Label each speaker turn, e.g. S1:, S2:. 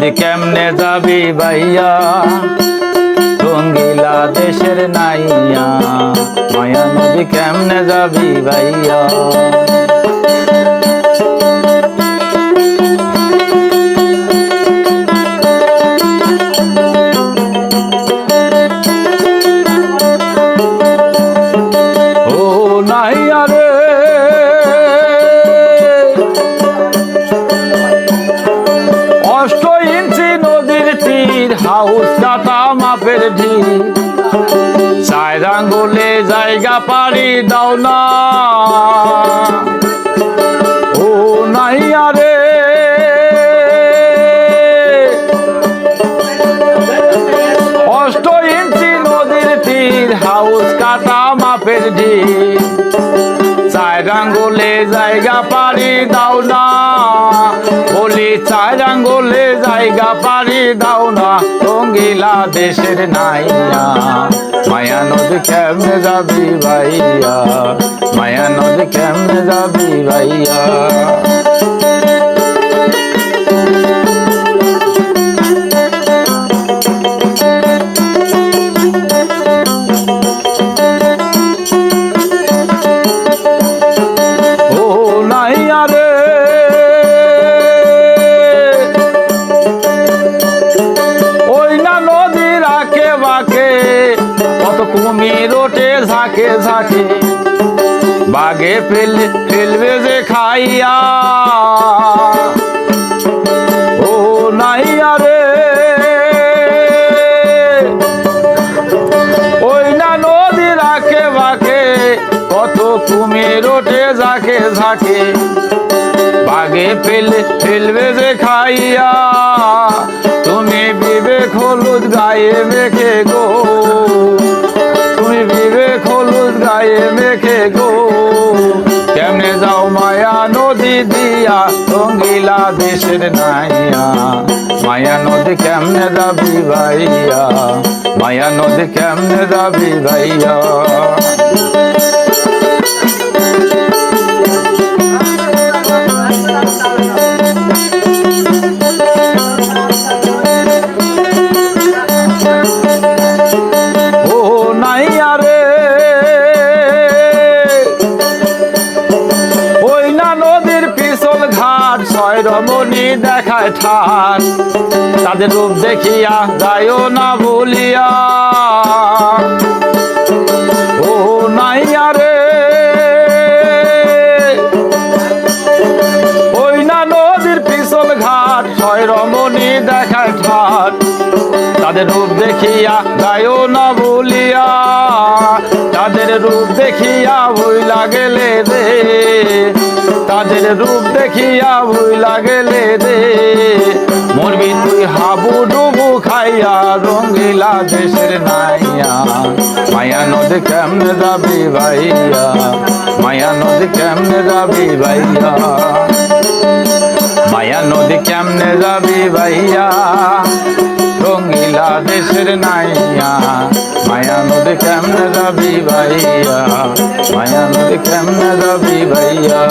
S1: নদী কেমনে যাবি ভাইয়া রঙ্গিলা দেশের নাইয়া মায়া নদী কেমনে যাবি ভাইয়া হাউস কাটা মাপের ঢিল চার আঙ্গুলে জায়গা পাড়ি দাও না ও নাইয়া রে অষ্ট ইঞ্চি নদীর তীর হাউস কাটা মাপের ঢিল চার আঙ্গুলে জায়গা পাড়ি দাও না বলি চার আঙ্গুলে জায়গা পাড়ি দাও না রঙ্গিলা দেশের নাইয়া মায়া নদী কেমনে যাবি ভাইয়া মায়া নদী কেমনে যাবি ভাইয়া কুমির ওঠে ঝাঁকে ঝাঁকে বাগে ফেলবে যে খাইয়া ও নাইয়া রে ওই না নদীর আঁকে বাঁকে কত কুমির ওঠে ঝাঁকে ঝাঁকে বাগে ফেলবে যে খাইয়া তুমি বিবেক হলুদ গায়ে মেখে গো বিবেক হলুদ গায়ে মেখে গো কেমনে যাও মায়া নদী দিয়া রঙ্গিলা দেশের নাইয়া মায়া নদী কেমনে যাবি ভাইয়া মায়া নদী কেমনে যাবি ভাইয়া রমণী দেখায় ঠান তাদের রূপ দেখিয়া যাইও না ভুলিয়া ও নাইয়া রে ওই না নদীর পিছল ঘাট ছয় রমণী দেখায় ঠান তাদের রূপ দেখিয়া যাইও না ভুলিয়া তাদের রূপ দেখিয়া ভুইলা গেলে রে তাদের রূপ দেখিয়া ভুইলা গেলে রে মরবি তুই হাবু ডুবু খাইয়া রঙ্গিলা দেশের নাইয়া মায়া নদী কেমনে যাবি ভাইয়া মায়া নদী কেমনে যাবি ভাইয়া মায়া নদী কেমনে যাবি ভাইয়া রঙ্গিলা দেশের নাইয়া মায়া নদী কেমনে যাবি ভাইয়া মায়া নদী কেমনে যাবি ভাইয়া